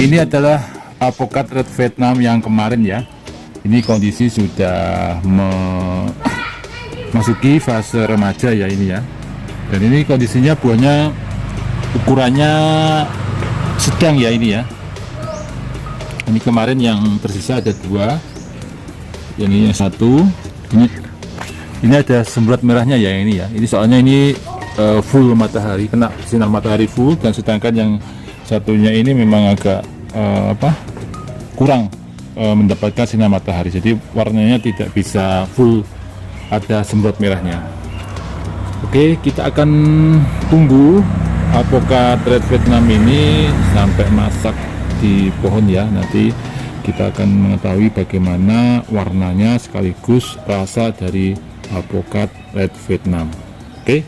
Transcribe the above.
Ini adalah alpukat red Vietnam yang kemarin ya. Ini kondisi sudah memasuki fase remaja ya ini ya. Dan ini kondisinya buahnya ukurannya sedang ya ini ya. Ini kemarin yang tersisa ada 2. Ini yang 1. Ini ada semburat merahnya ya ini ya. Ini soalnya ini full matahari, kena sinar matahari full, dan sedangkan yang satunya ini memang agak kurang mendapatkan sinar matahari, jadi warnanya tidak bisa full ada semburat merahnya. Oke, kita akan tunggu alpukat red Vietnam ini sampai masak di pohon ya. Nanti kita akan mengetahui bagaimana warnanya sekaligus rasa dari alpukat red Vietnam. Oke.